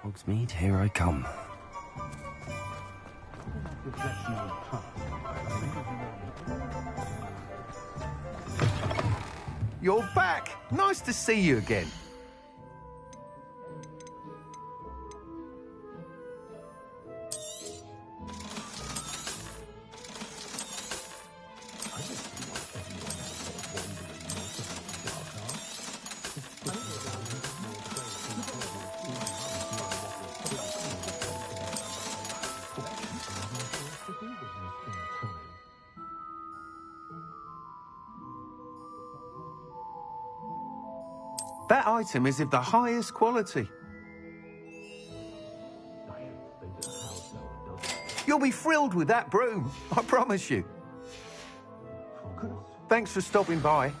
Hogsmeade, here I come. You're back! Nice to see you again. That item is of the highest quality. You'll be thrilled with that broom, I promise you. Thanks for stopping by.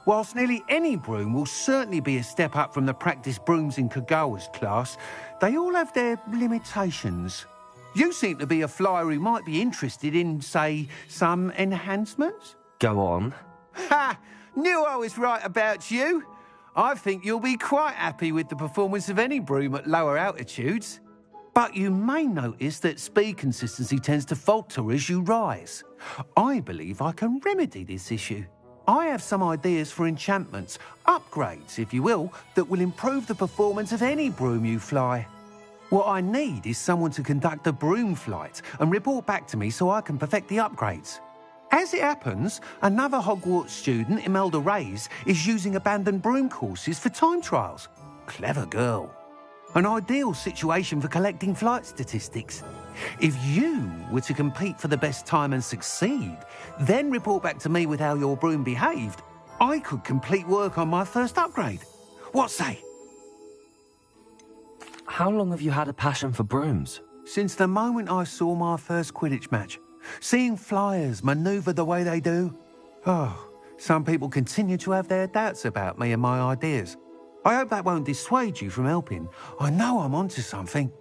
Whilst nearly any broom will certainly be a step up from the practice brooms in Kagawa's class, they all have their limitations. You seem to be a flyer who might be interested in, say, some enhancements? Go on. Ha! Knew I was right about you. I think you'll be quite happy with the performance of any broom at lower altitudes. But you may notice that speed consistency tends to falter as you rise. I believe I can remedy this issue. I have some ideas for enchantments, upgrades, if you will, that will improve the performance of any broom you fly. What I need is someone to conduct a broom flight and report back to me so I can perfect the upgrades. As it happens, another Hogwarts student, Imelda Reyes, is using abandoned broom courses for time trials. Clever girl. An ideal situation for collecting flight statistics. If you were to compete for the best time and succeed, then report back to me with how your broom behaved, I could complete work on my first upgrade. What say? How long have you had a passion for brooms? Since the moment I saw my first Quidditch match. Seeing flyers manoeuvre the way they do. Oh, some people continue to have their doubts about me and my ideas. I hope that won't dissuade you from helping. I know I'm onto something.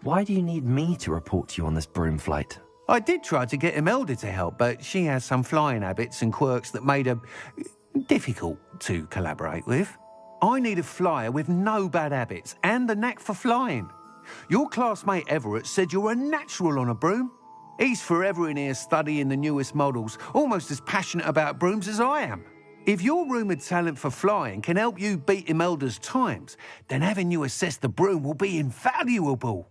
Why do you need me to report to you on this broom flight? I did try to get Imelda to help, but she has some flying habits and quirks that made her difficult to collaborate with. I need a flyer with no bad habits and the knack for flying. Your classmate Everett said you're a natural on a broom. He's forever in here studying the newest models, almost as passionate about brooms as I am. If your rumoured talent for flying can help you beat Imelda's times, then having you assess the broom will be invaluable.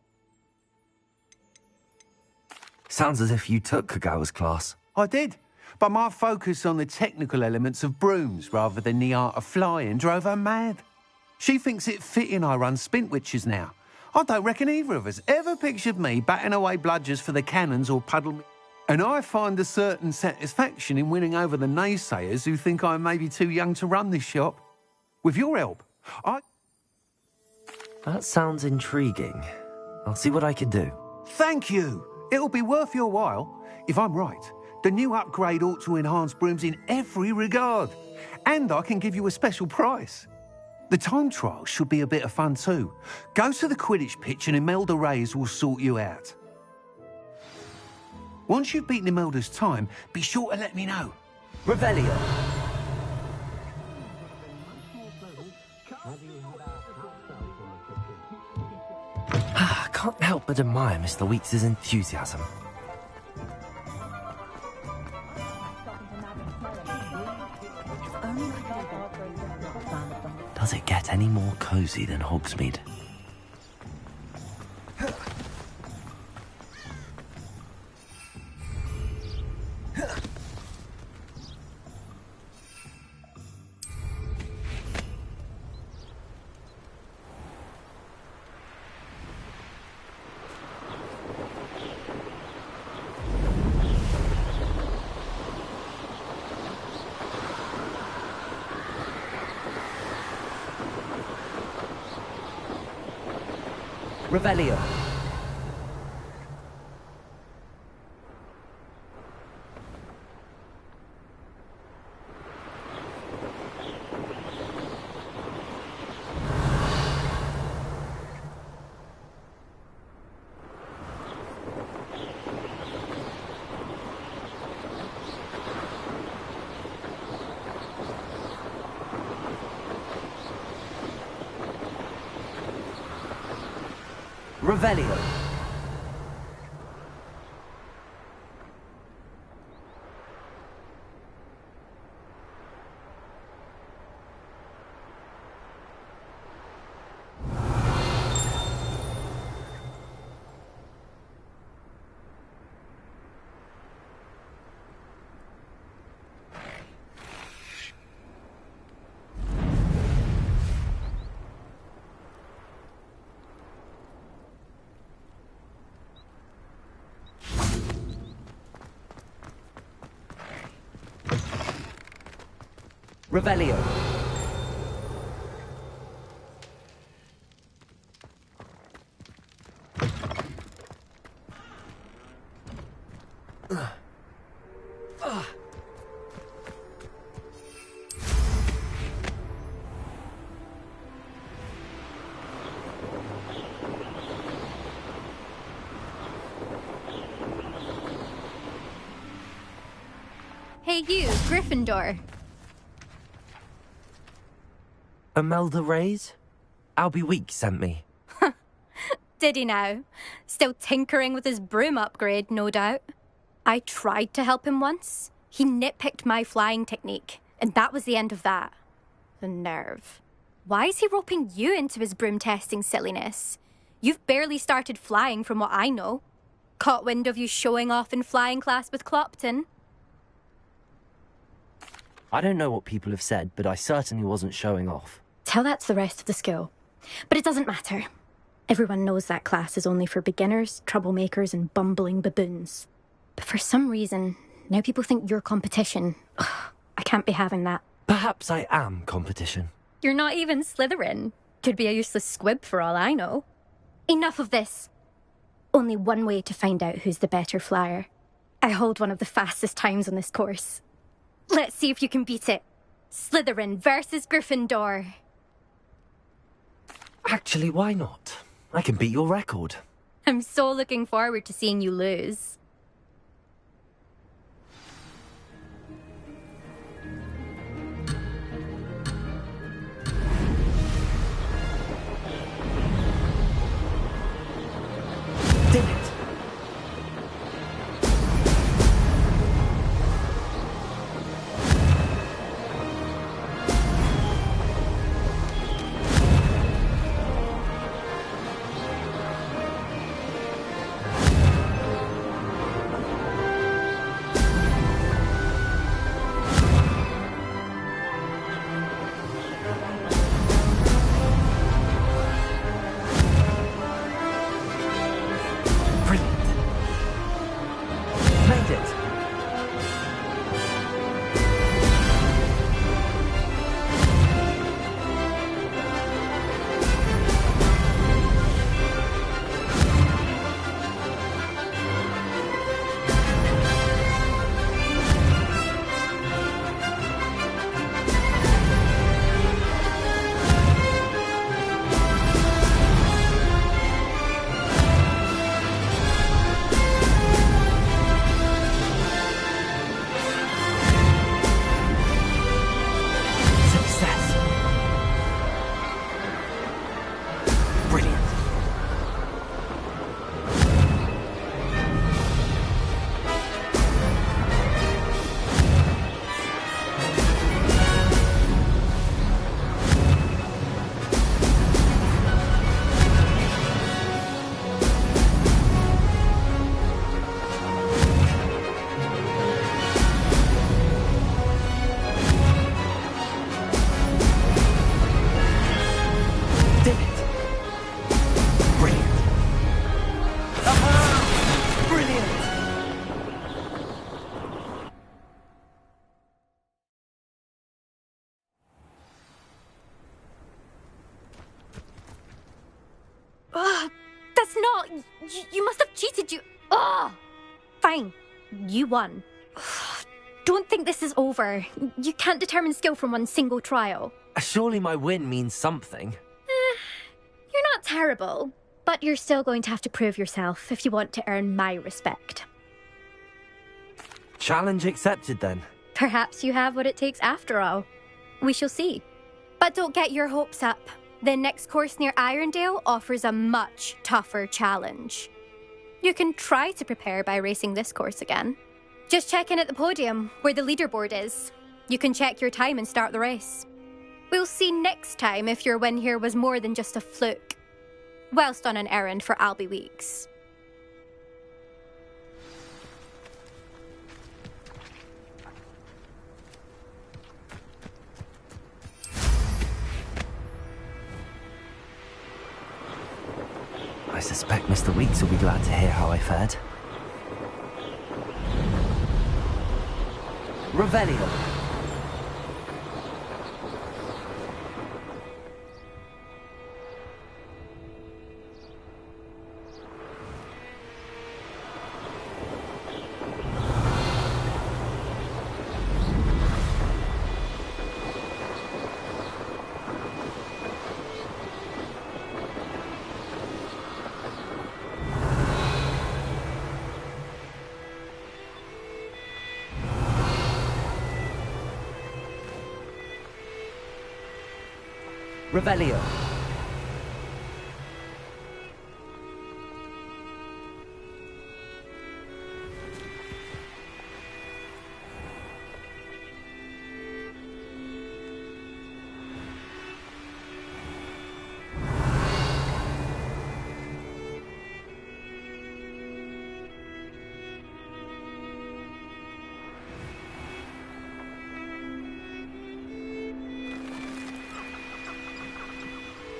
Sounds as if you took Kagawa's class. I did, but my focus on the technical elements of brooms rather than the art of flying drove her mad. She thinks it fitting I run Spintwitches now. I don't reckon either of us ever pictured me batting away bludgers for the cannons or puddle. And I find a certain satisfaction in winning over the naysayers who think I may be too young to run this shop. With your help, That sounds intriguing. I'll see what I can do. Thank you. It'll be worth your while. If I'm right, the new upgrade ought to enhance brooms in every regard. And I can give you a special price. The time trial should be a bit of fun too. Go to the Quidditch pitch and Imelda Reyes will sort you out. Once you've beaten Imelda's time, be sure to let me know. Revelio. I can't help but admire Mr. Weeks' enthusiasm. Does it get any more cosy than Hogsmeade? Revelio. Revelio. Revelio. Hey you, Gryffindor. Imelda Reyes? Albie Weeks sent me. Did he now? Still tinkering with his broom upgrade, no doubt. I tried to help him once. He nitpicked my flying technique, and that was the end of that. The nerve. Why is he roping you into his broom testing silliness? You've barely started flying from what I know. Caught wind of you showing off in flying class with Clopton. I don't know what people have said, but I certainly wasn't showing off. Tell that to the rest of the school. But it doesn't matter. Everyone knows that class is only for beginners, troublemakers, and bumbling baboons. But for some reason, now people think you're competition. Ugh, I can't be having that. Perhaps I am competition. You're not even Slytherin. Could be a useless squib for all I know. Enough of this. Only one way to find out who's the better flyer. I hold one of the fastest times on this course. Let's see if you can beat it. Slytherin versus Gryffindor. Actually, why not? I can beat your record. I'm so looking forward to seeing you lose. Did it? You must have cheated, you... Ugh! Fine. You won. Don't think this is over. You can't determine skill from one single trial. Surely my win means something. You're not terrible, but you're still going to have to prove yourself if you want to earn my respect. Challenge accepted, then. Perhaps you have what it takes after all. We shall see. But don't get your hopes up. The next course near Irondale offers a much tougher challenge. You can try to prepare by racing this course again. Just check in at the podium, where the leaderboard is. You can check your time and start the race. We'll see next time if your win here was more than just a fluke. Whilst on an errand for Albie Weeks. I suspect Mr. Weeks will be glad to hear how I fared. Revelio. Revelio.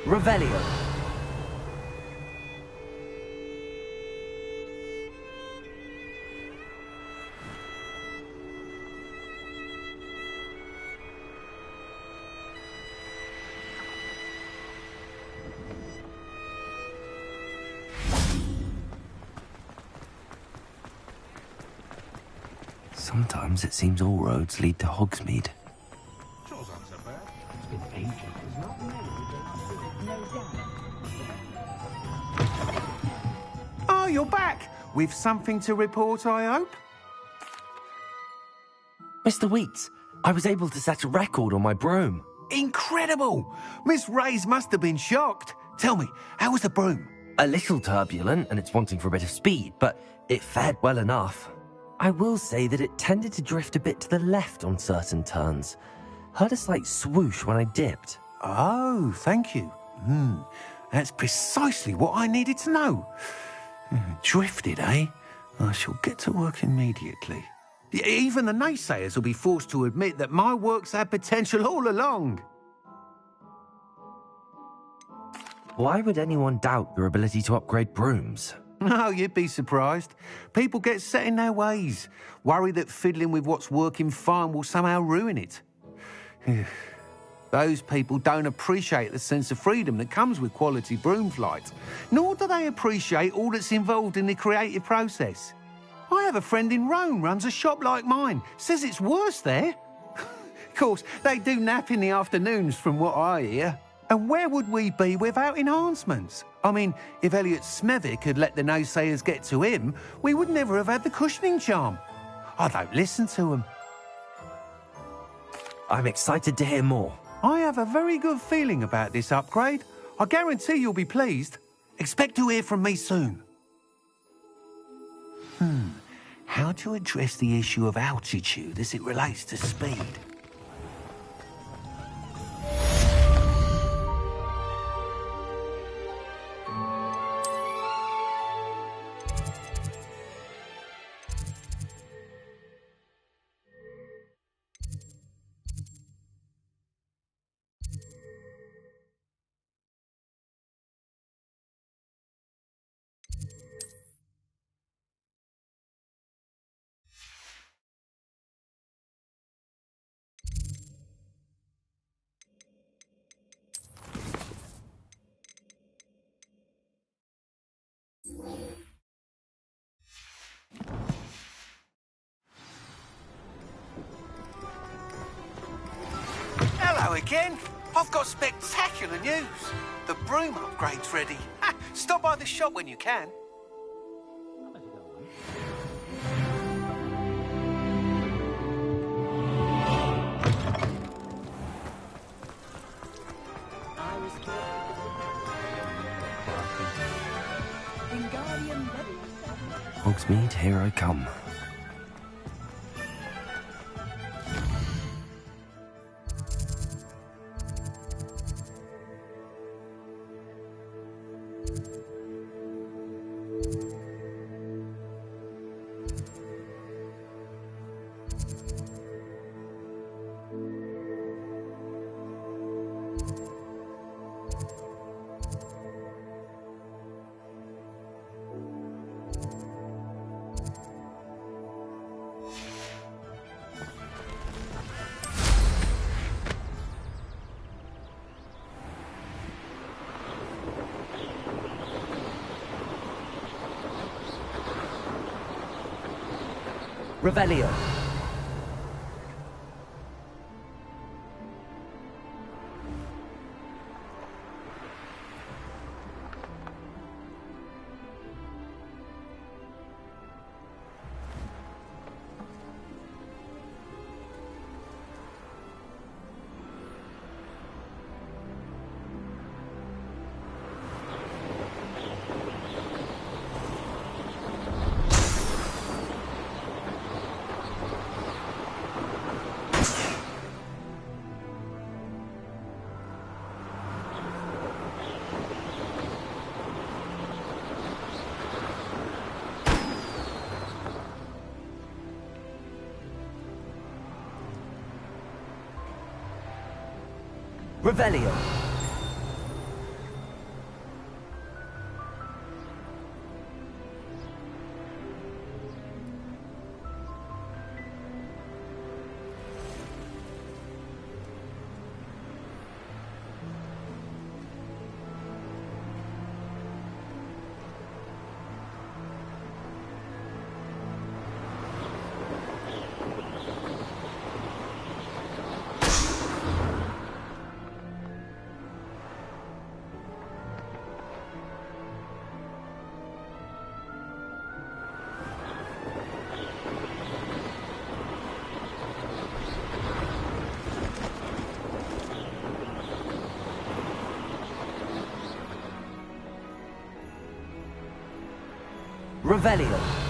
Revelio. Sometimes it seems all roads lead to Hogsmeade. Oh, you're back! With something to report, I hope? Mr. Weeks, I was able to set a record on my broom. Incredible! Miss Reyes must have been shocked. Tell me, how was the broom? A little turbulent and it's wanting for a bit of speed, but it fared well enough. I will say that it tended to drift a bit to the left on certain turns. Heard a slight swoosh when I dipped. Oh, thank you. That's precisely what I needed to know. Drifted, eh? I shall get to work immediately. Even the naysayers will be forced to admit that my work's had potential all along. Why would anyone doubt your ability to upgrade brooms? No, you'd be surprised. People get set in their ways, worry that fiddling with what's working fine will somehow ruin it. Those people don't appreciate the sense of freedom that comes with quality broom flight, nor do they appreciate all that's involved in the creative process. I have a friend in Rome runs a shop like mine, says it's worse there. Of course, they do nap in the afternoons from what I hear. And where would we be without enhancements? I mean, if Elliot Smethwick had let the naysayers get to him, we would never have had the cushioning charm. I don't listen to them. I'm excited to hear more. I have a very good feeling about this upgrade. I guarantee you'll be pleased. Expect to hear from me soon. How to address the issue of altitude as it relates to speed? Hello again. I've got spectacular news. The broom upgrade's ready. Stop by the shop when you can. I was Hogsmeade, here I come. Revelio. Revelio. Revelio.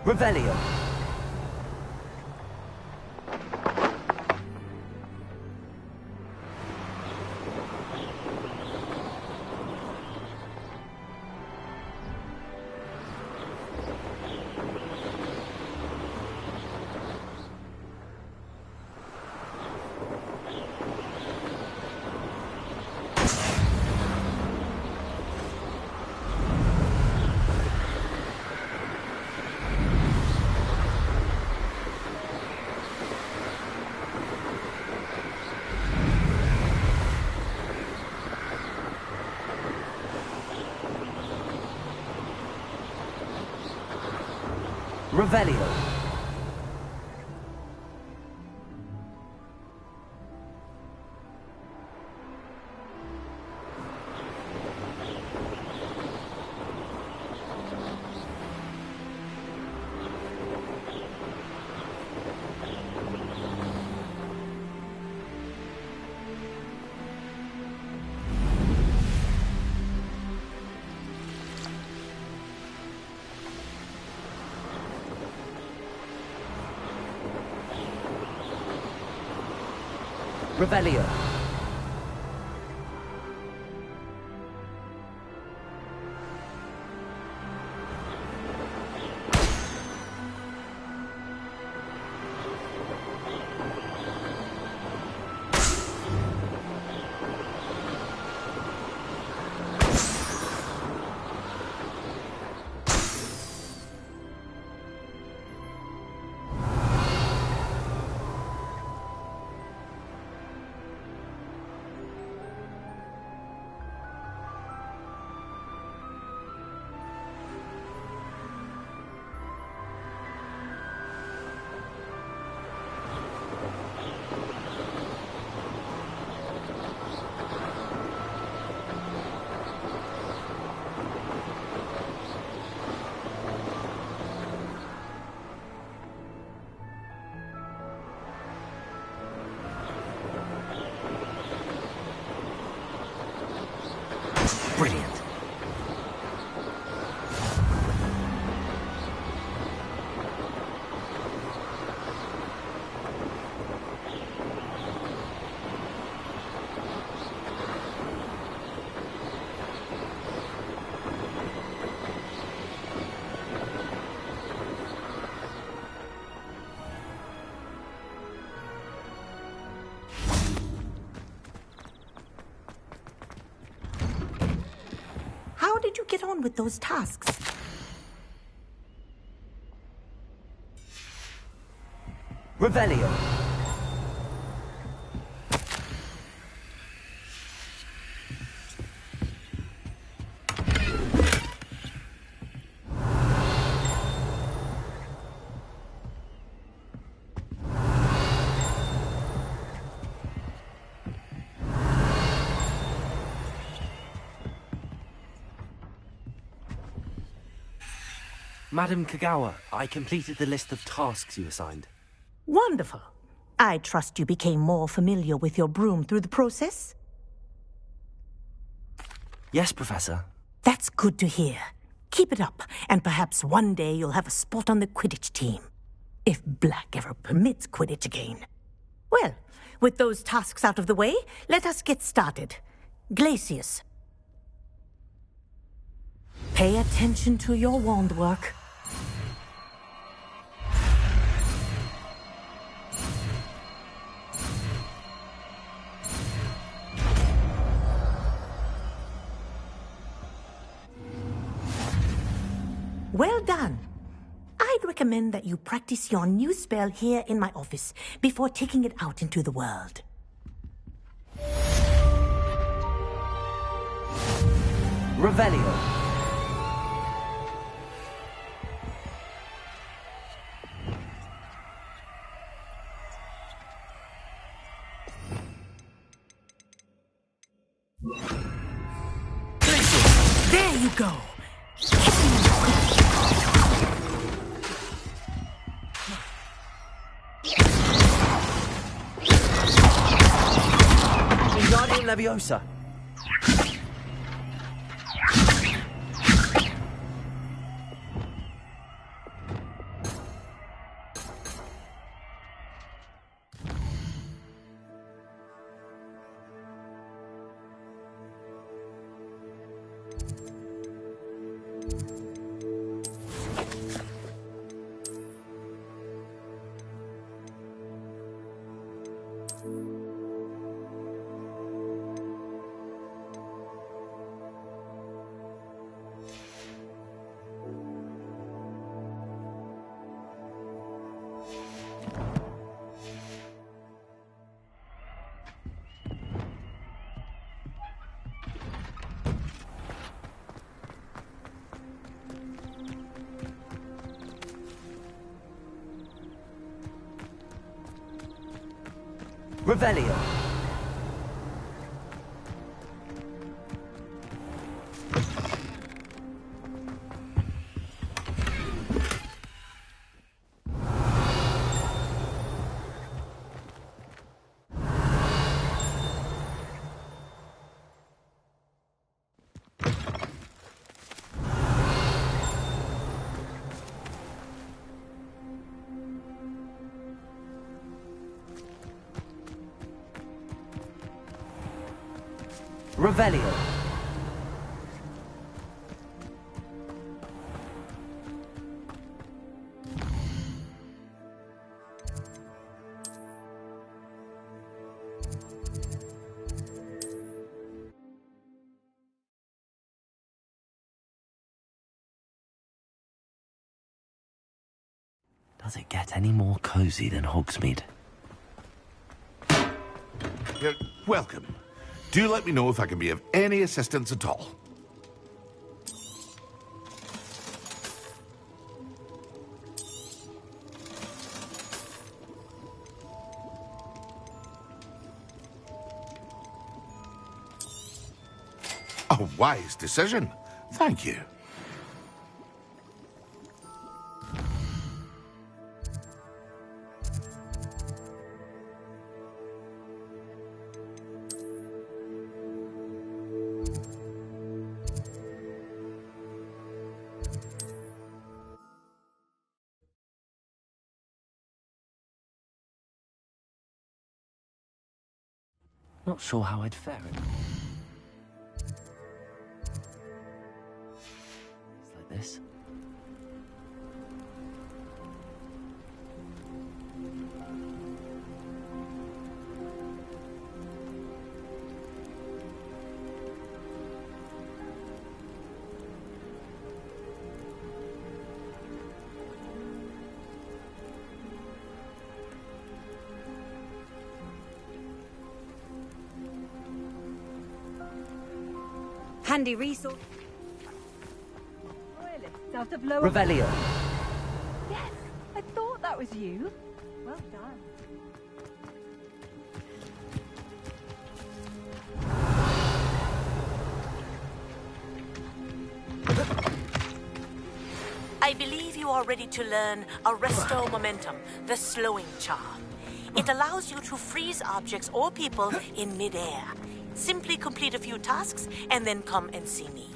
Revelio. Revelio. Revelio. Brilliant. How did you get on with those tasks? Revelio. Madam Kagawa, I completed the list of tasks you assigned. Wonderful. I trust you became more familiar with your broom through the process? Yes, Professor. That's good to hear. Keep it up, and perhaps one day you'll have a spot on the Quidditch team. If Black ever permits Quidditch again. Well, with those tasks out of the way, let us get started. Glacius. Pay attention to your wand work. Well done. I'd recommend that you practice your new spell here in my office before taking it out into the world. Revelio. There you go. Wingardium Leviosa. Revelio. Revelio. Does it get any more cozy than Hogsmeade? Welcome. Do let me know if I can be of any assistance at all. A wise decision. Thank you. Not sure how I'd fare in. It's like this. Handy resource. Royalists out of lower... Revelio. Yes, I thought that was you. Well done. I believe you are ready to learn Arresto Momentum, the slowing charm. It allows you to freeze objects or people in midair. Simply complete a few tasks and then come and see me.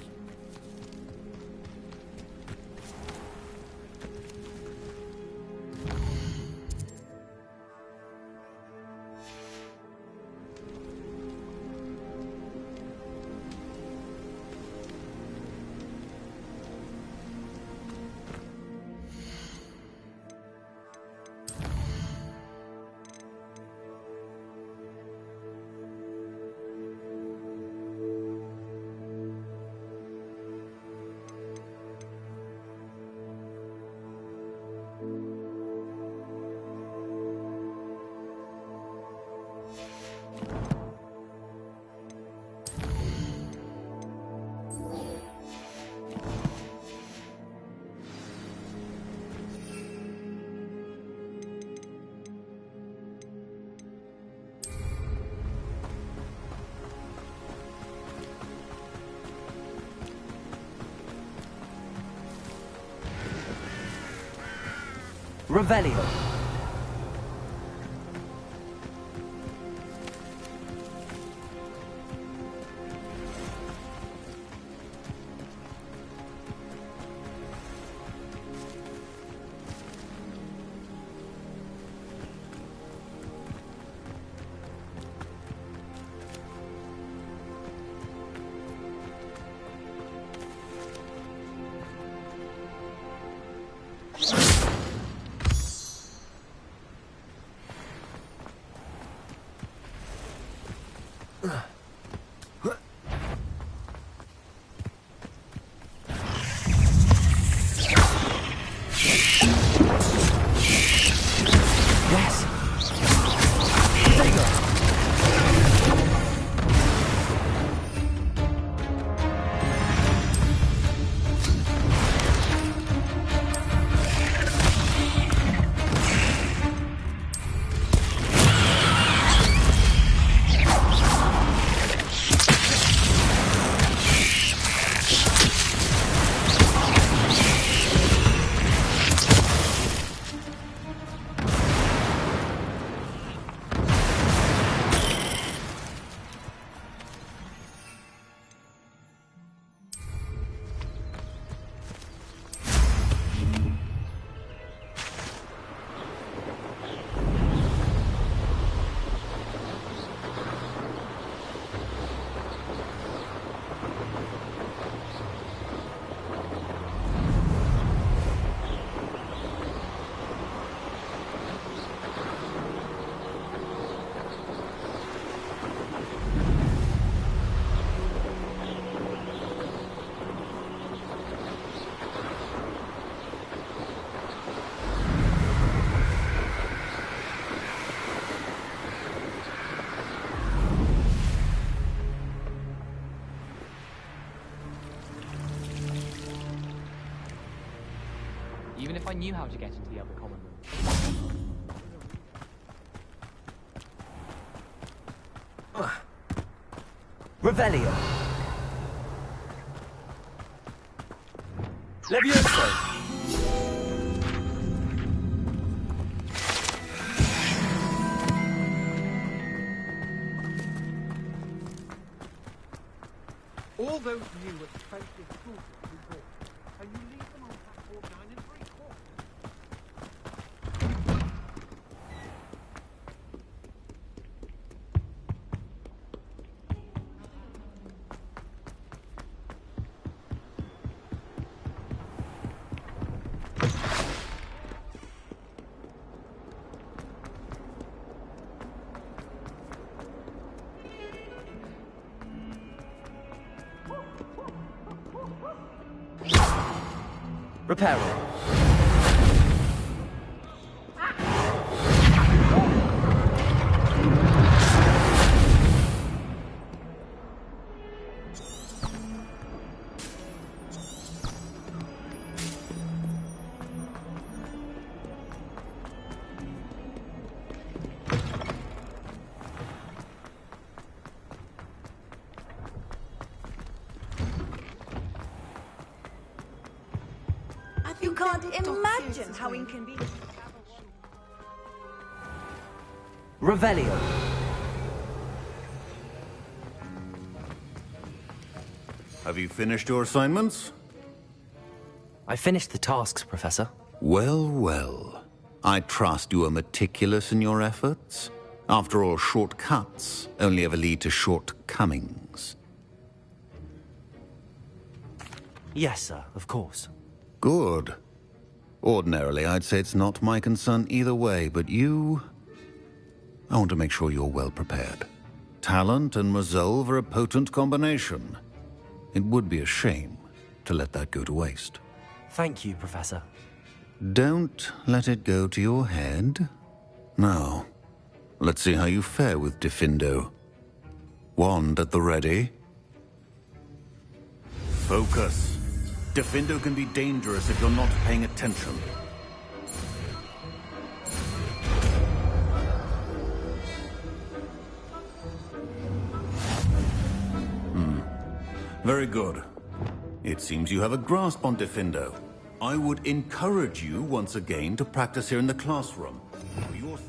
Revelio. Even if I knew how to get into the other common room. Revelio. Levioso. All those new expensive tools you bought, can you leave them on platform 9 and 3/4? Repairing. You can't imagine how inconvenient. Revelio. Have you finished your assignments? I finished the tasks, Professor. Well, well. I trust you are meticulous in your efforts. After all, shortcuts only ever lead to shortcomings. Yes, sir, of course. Good. Ordinarily, I'd say it's not my concern either way, but you... I want to make sure you're well prepared. Talent and resolve are a potent combination. It would be a shame to let that go to waste. Thank you, Professor. Don't let it go to your head. Now, let's see how you fare with Diffindo. Wand at the ready. Focus. Diffindo can be dangerous if you're not paying attention. Very good. It seems you have a grasp on Diffindo. I would encourage you once again to practice here in the classroom. For your sake.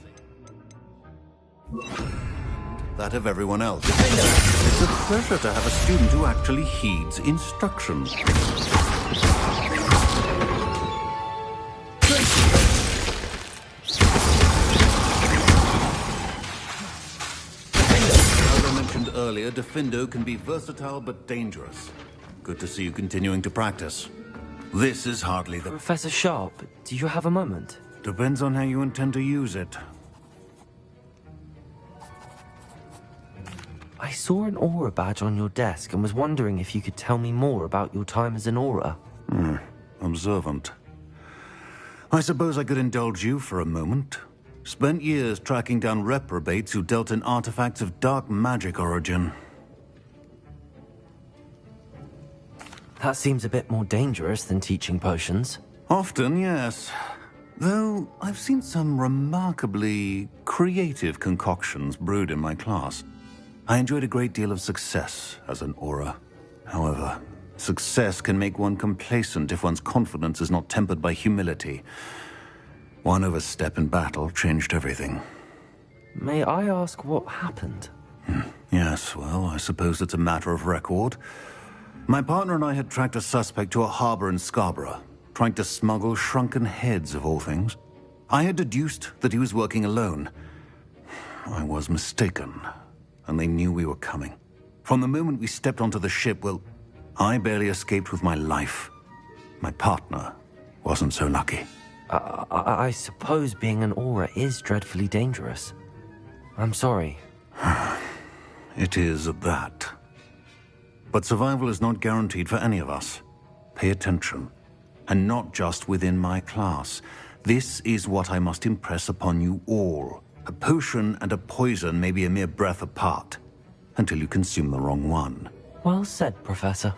That of everyone else. It's a pleasure to have a student who actually heeds instructions. As I mentioned earlier, Diffindo can be versatile but dangerous. Good to see you continuing to practice. This is hardly the... Professor Sharp, do you have a moment? Depends on how you intend to use it. I saw an aura badge on your desk and was wondering if you could tell me more about your time as an aura. Observant. I suppose I could indulge you for a moment. Spent years tracking down reprobates who dealt in artifacts of dark magic origin. That seems a bit more dangerous than teaching potions. Often, yes. Though I've seen some remarkably creative concoctions brewed in my class. I enjoyed a great deal of success as an aura. However, success can make one complacent if one's confidence is not tempered by humility. One overstep in battle changed everything. May I ask what happened? Yes, well, I suppose it's a matter of record. My partner and I had tracked a suspect to a harbor in Scarborough, trying to smuggle shrunken heads of all things. I had deduced that he was working alone. I was mistaken, and they knew we were coming. From the moment we stepped onto the ship, well, I barely escaped with my life. My partner wasn't so lucky. I suppose being an aura is dreadfully dangerous. I'm sorry. It is at that. But survival is not guaranteed for any of us. Pay attention. And not just within my class. This is what I must impress upon you all. A potion and a poison may be a mere breath apart, until you consume the wrong one. Well said, Professor.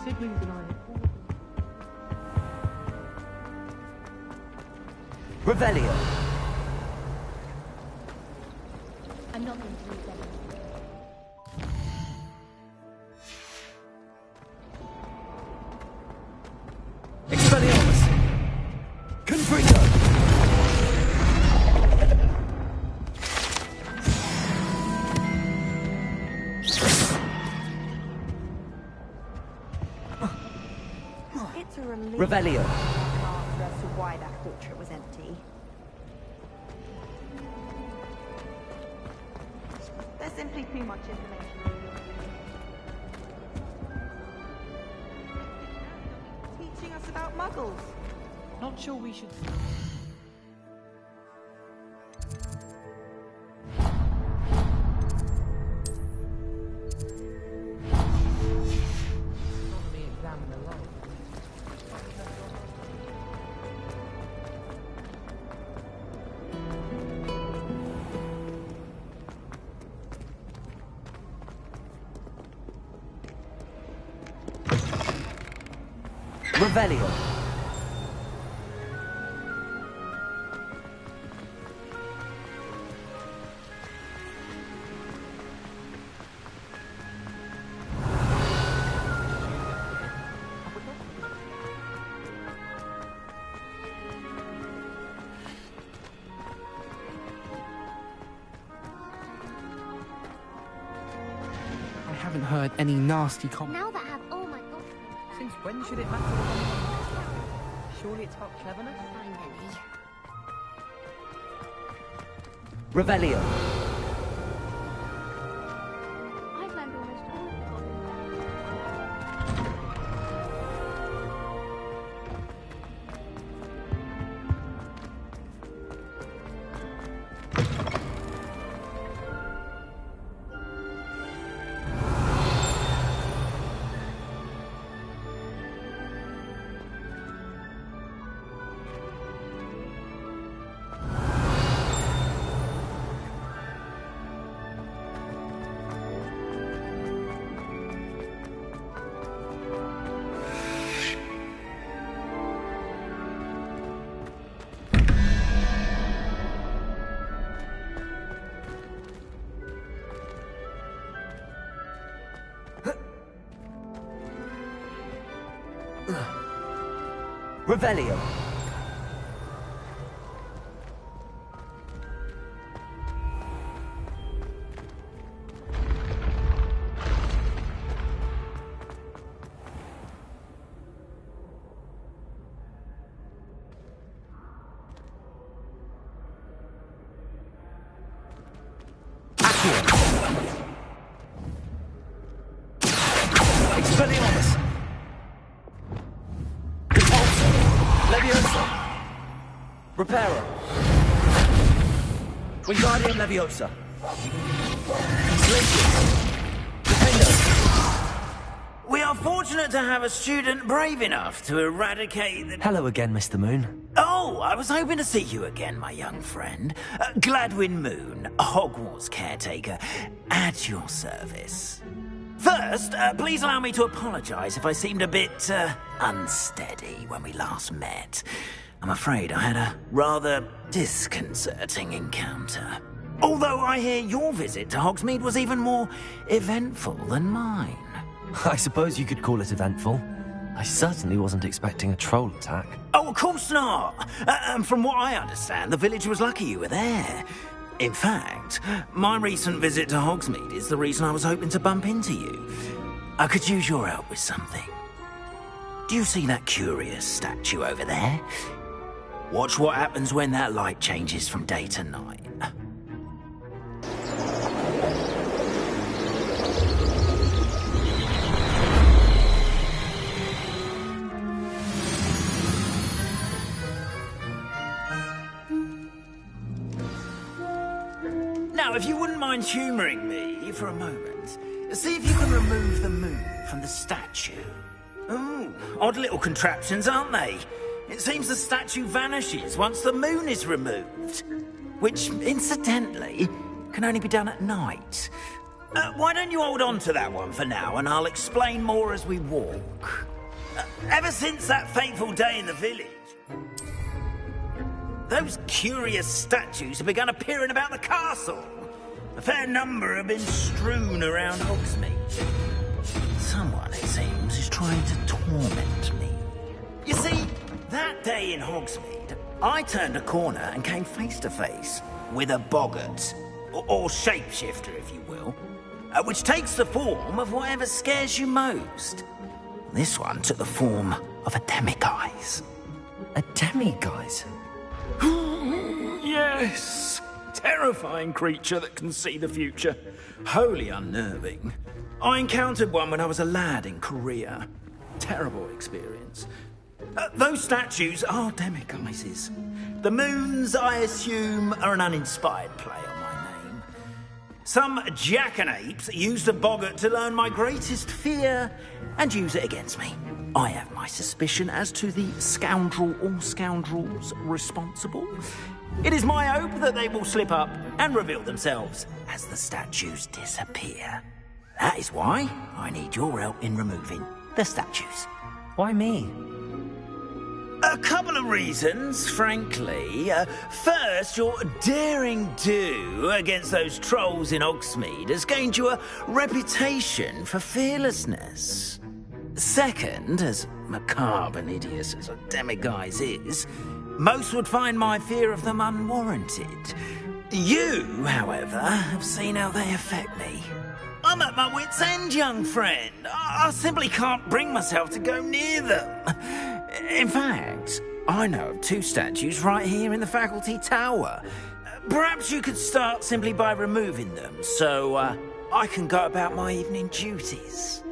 siblings and I look forward to Revelio. I'm not going to lose them. Expelliarmus. Confringo. It's a relief. Revelio. Answer as to why that portrait was empty. There's simply too much information. Teaching us about muggles. Not sure we should... Astronomy exam and the like. Revelio. I haven't heard any nasty comments. Now that I have all my gold, Since when should it matter what anyone else does? Surely it's about cleverness? find any. Revelio. I've learned almost all of the goblin. Revelio. Accio. Expelliarmus. Leviosa. Reparo. Wingardium Leviosa. Slinky. Defender. We are fortunate to have a student brave enough to eradicate the... Hello again, Mr. Moon. Oh, I was hoping to see you again, my young friend. Gladwin Moon, Hogwarts caretaker, at your service. First, please allow me to apologize if I seemed a bit, unsteady when we last met. I'm afraid I had a rather disconcerting encounter. Although I hear your visit to Hogsmeade was even more eventful than mine. I suppose you could call it eventful. I certainly wasn't expecting a troll attack. Oh, of course not. And from what I understand, the village was lucky you were there. In fact, my recent visit to Hogsmeade is the reason I was hoping to bump into you. I could use your help with something. Do you see that curious statue over there? Watch what happens when that light changes from day to night. Now, if you wouldn't mind humouring me for a moment, see if you can remove the moon from the statue. Ooh, odd little contraptions, aren't they? It seems the statue vanishes once the moon is removed. Which, incidentally, can only be done at night. Why don't you hold on to that one for now, and I'll explain more as we walk. Ever since that fateful day in the village, those curious statues have begun appearing about the castle. A fair number have been strewn around Hogsmeade. Someone, it seems, is trying to torment me. You see, that day in Hogsmeade, I turned a corner and came face to face with a boggart, or shapeshifter, if you will, which takes the form of whatever scares you most. This one took the form of a demiguise. A demiguise? Yes! Terrifying creature that can see the future. Wholly unnerving. I encountered one when I was a lad in Korea. Terrible experience. Those statues are demiguises. The moons, I assume, are an uninspired play on my name. Some jackanapes used a boggart to learn my greatest fear and use it against me. I have my suspicion as to the scoundrel or scoundrels responsible. It is my hope that they will slip up and reveal themselves as the statues disappear. That is why I need your help in removing the statues. Why me? A couple of reasons, frankly. First, your daring do against those trolls in Hogsmeade has gained you a reputation for fearlessness. Second, as macabre and hideous as a demiguise is, most would find my fear of them unwarranted. You, however, have seen how they affect me. I'm at my wit's end, young friend. I simply can't bring myself to go near them. In fact, I know of 2 statues right here in the faculty tower. Perhaps you could start simply by removing them, so I can go about my evening duties.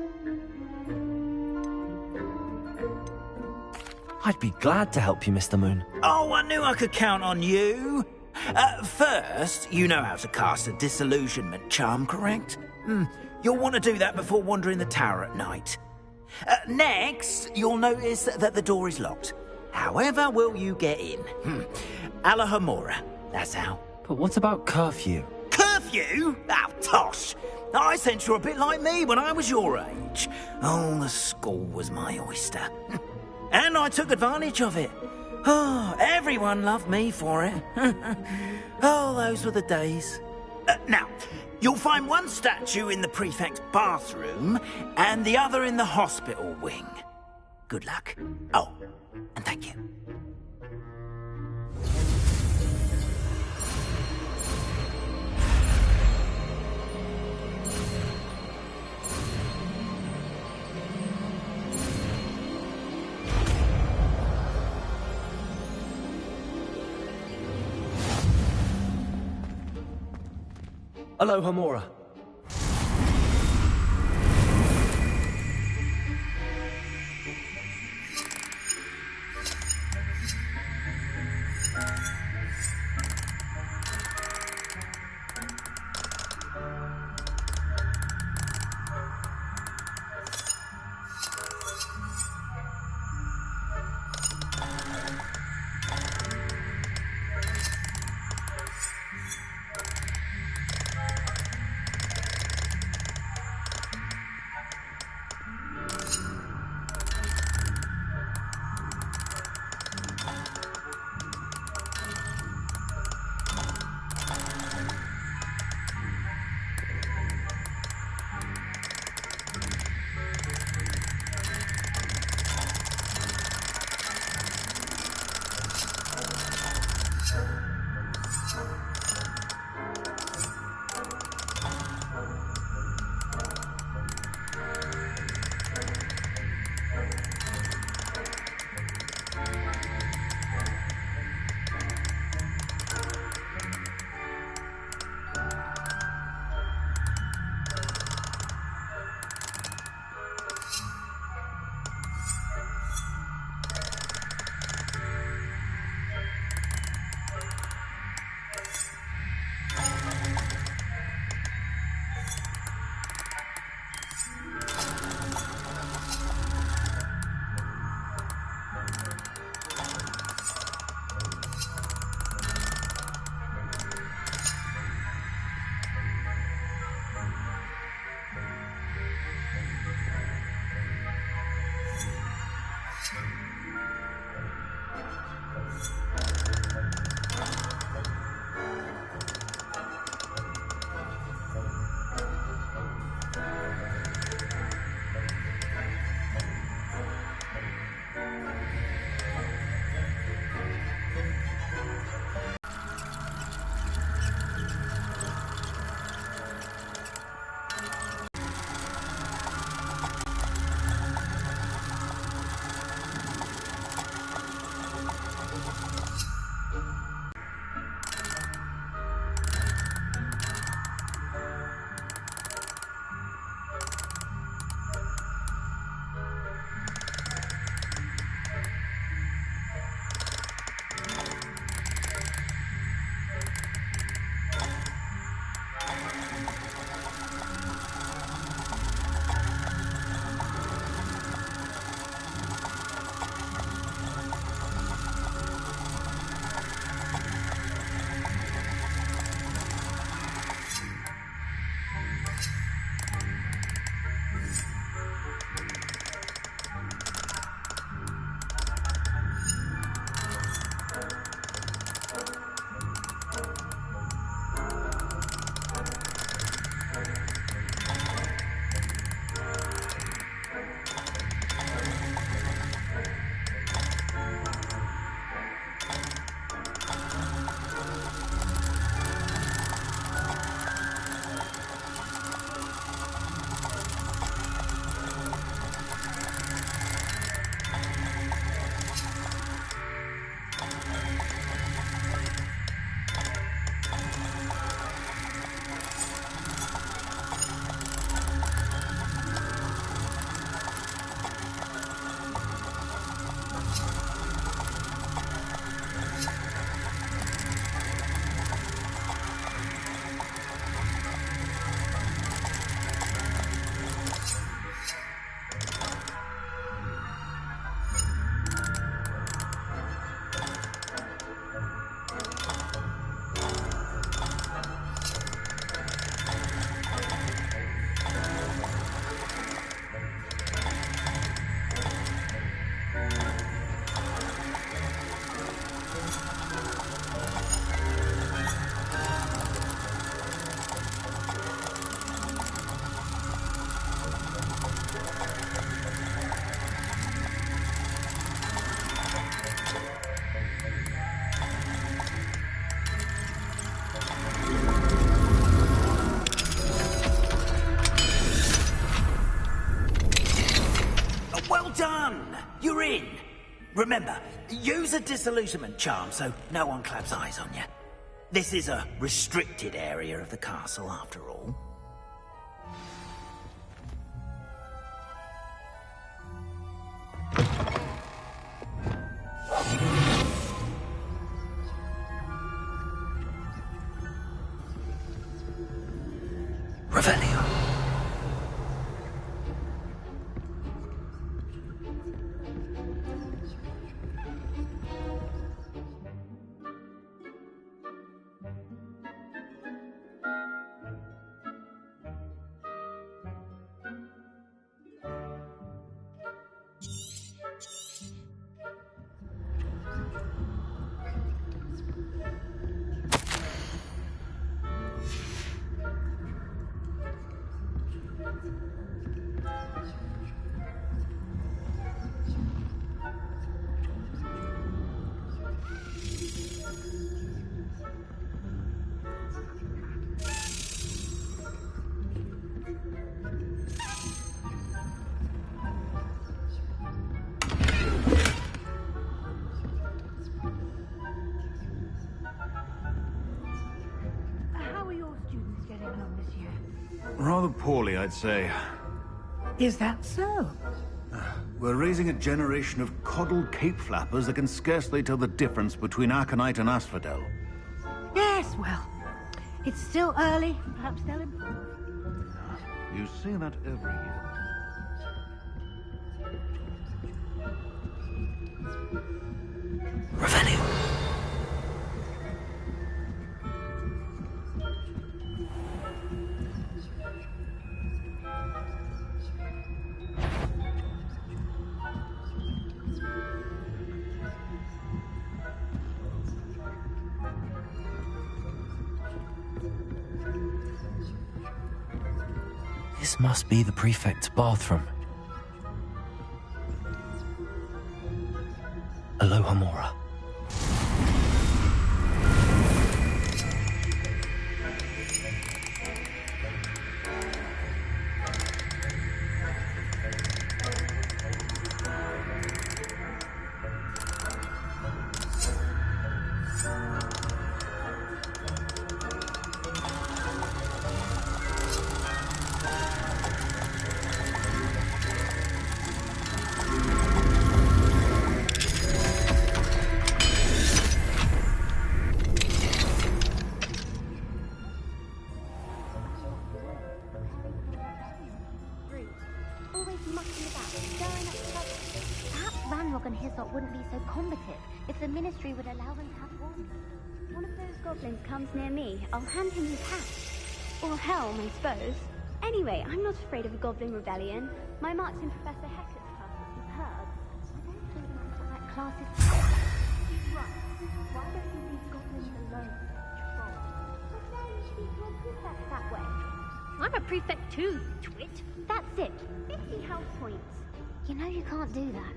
I'd be glad to help you, Mr. Moon. Oh, I knew I could count on you. First, you know how to cast a disillusionment charm, correct? You'll want to do that before wandering the tower at night. Next, you'll notice that the door is locked. However will you get in? Alahomora, that's how. But what about curfew? Curfew? Oh, tosh. I sense you're a bit like me when I was your age. Oh, the school was my oyster. And I took advantage of it. Oh, everyone loved me for it. Oh, those were the days. Now, you'll find one statue in the prefect's bathroom and the other in the hospital wing. Good luck. Oh, and thank you. Alohomora. Well done! You're in! Remember, use a disillusionment charm so no one claps eyes on you. This is a restricted area of the castle, after all. Revelio. Rather poorly, I'd say. Is that so? We're raising a generation of coddled cape flappers that can scarcely tell the difference between aconite and asphodel. Yes, well, it's still early. Perhaps they'll improve. You say that every year. Revelio. This must be the prefect's bathroom. Aloha Mora. Always mucking about, stirring up trouble. Perhaps Ranrock and Hislop wouldn't be so combative if the Ministry would allow them to have wands. One of those goblins comes near me, I'll hand him his hat. Or helm, I suppose. Anyway, I'm not afraid of a goblin rebellion. My marks in Professor Hector's class are superb. I don't think that's what that class is for. He's right. Why don't you leave goblins alone? Troll. But now you speak your prefect that way. I'm a prefect too, twit. That's it. 50 health points. You know you can't do that.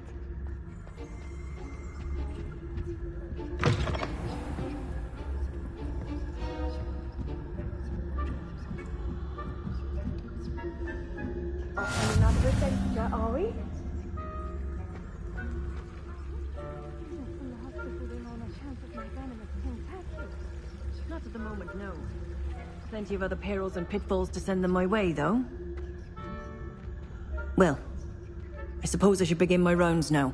Off on another adventure, are we? Not at the moment, no. Plenty of other perils and pitfalls to send them my way, though. Well, I suppose I should begin my rounds now.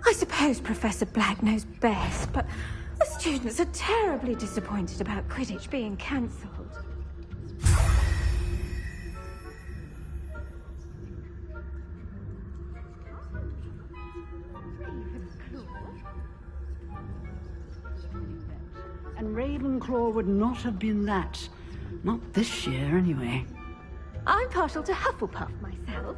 I suppose Professor Black knows best, but the students are terribly disappointed about Quidditch being cancelled. And Ravenclaw would not have been that. Not this year, anyway. I'm partial to Hufflepuff myself.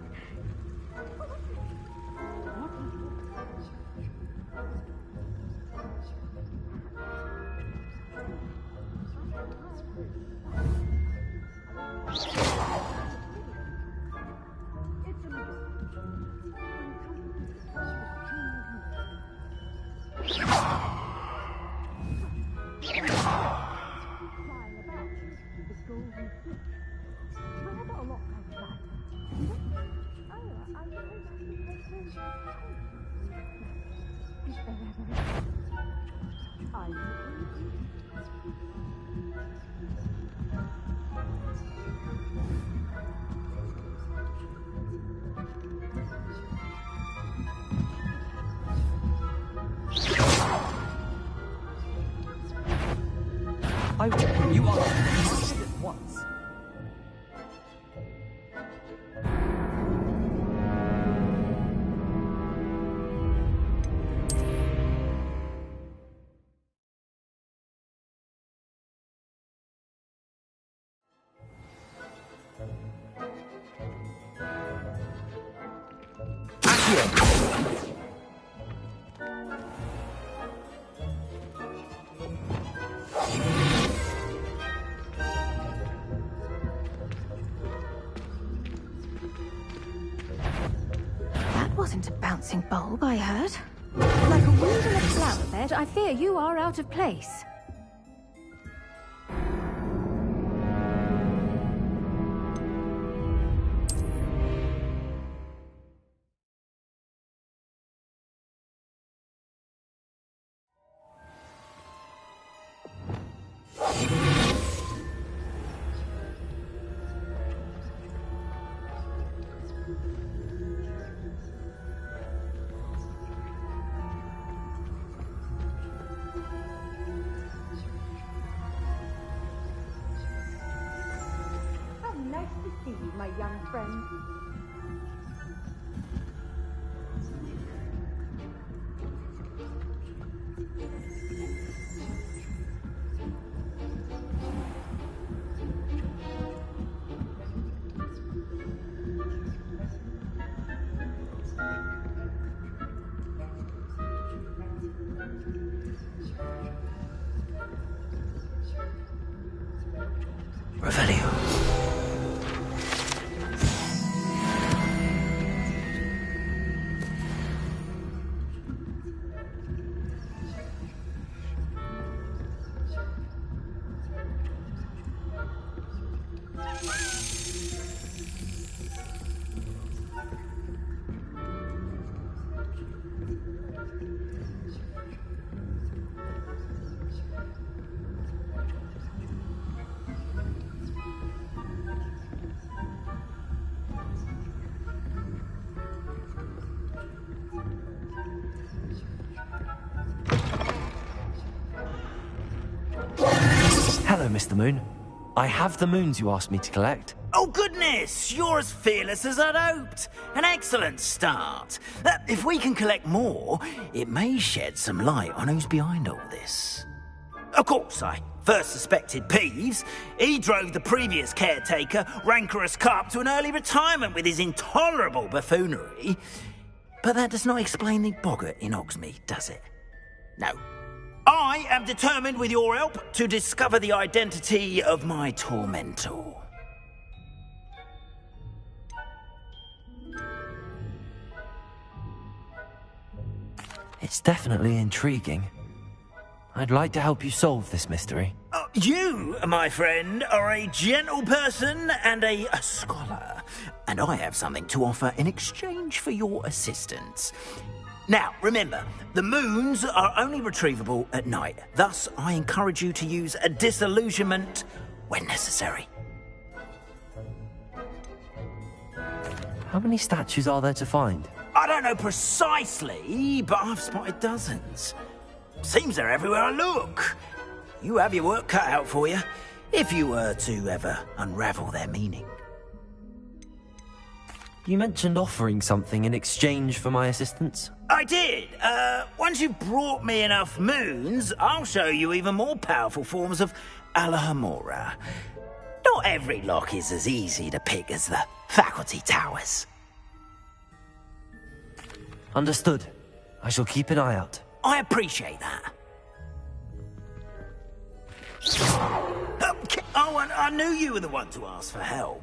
You are at once. That wasn't a bouncing bulb, I heard. Like a weed in a flower bed, I fear you are out of place. How nice to see you, my young friend. Revelio. Hello, Mr. Moon. I have the moons you asked me to collect. Oh, goodness! You're as fearless as I'd hoped. An excellent start. If we can collect more, it may shed some light on who's behind all this. Of course, I first suspected Peeves. He drove the previous caretaker, Rancorous Carp, to an early retirement with his intolerable buffoonery. But that does not explain the boggart in Hogsmeade, does it? No. I am determined, with your help, to discover the identity of my tormentor. It's definitely intriguing. I'd like to help you solve this mystery. You, my friend, are a gentle person and a scholar, and I have something to offer in exchange for your assistance. Now, remember, the moons are only retrievable at night. Thus, I encourage you to use a disillusionment when necessary. How many statues are there to find? I don't know precisely, but I've spotted dozens. Seems they're everywhere I look. You have your work cut out for you, if you were to ever unravel their meaning. You mentioned offering something in exchange for my assistance? I did. Once you've brought me enough moons, I'll show you even more powerful forms of Alahamora. Not every lock is as easy to pick as the faculty towers. Understood. I shall keep an eye out. I appreciate that. Oh, and I knew you were the one to ask for help.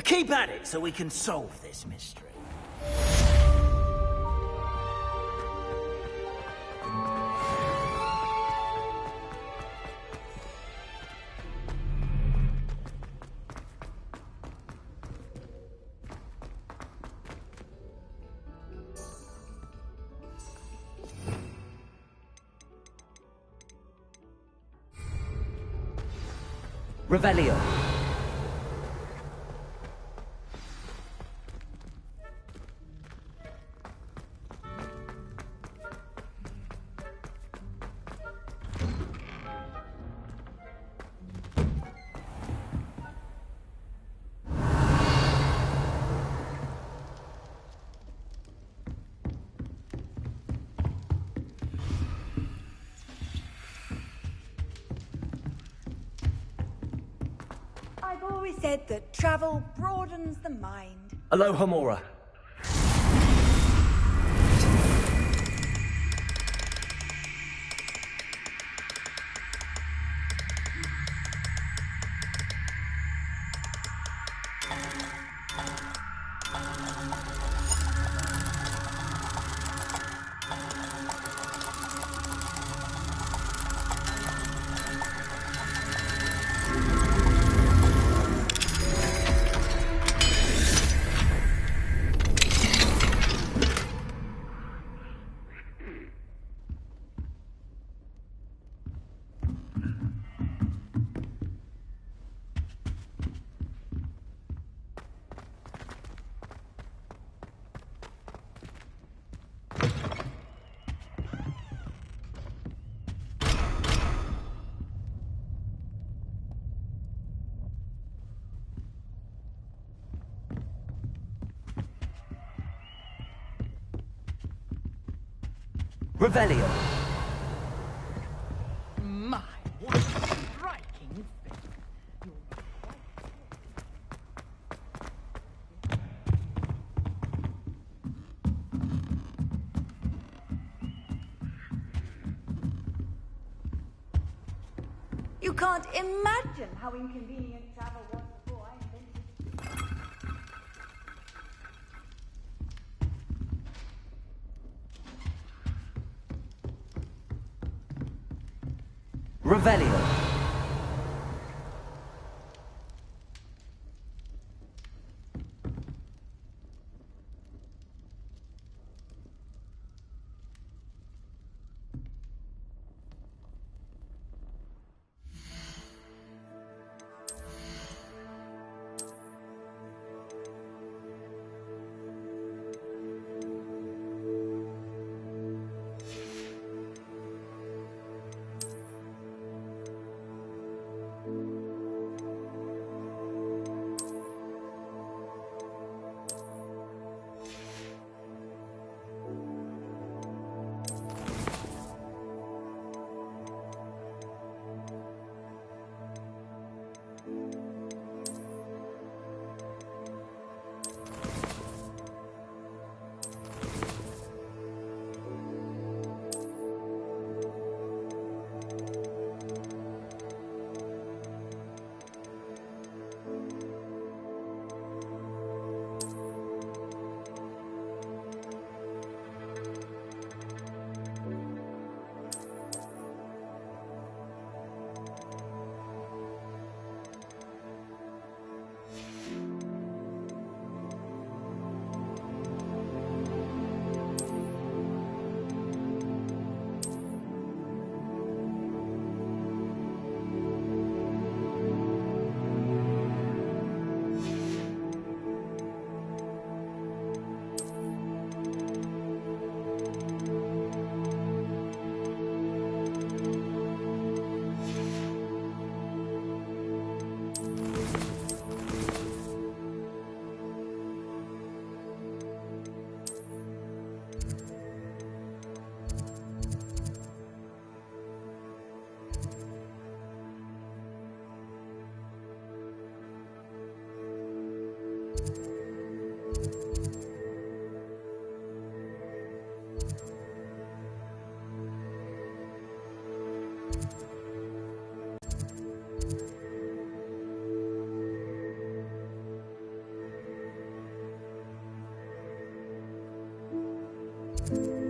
Keep at it so we can solve this mystery. Revelio. I've always said that travel broadens the mind. Aloha Mora. Revelio. My, what a striking thing. You can't imagine how inconvenient travel was before I invented it. Revelio. you